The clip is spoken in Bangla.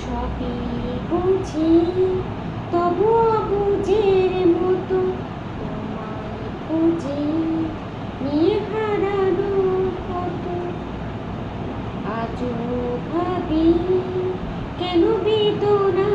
সবই বুঝি তবু অবুঝের মতো তোমায় খুঁজি নিয়ে হারানো কত আজও ভাবি কেন বেদনা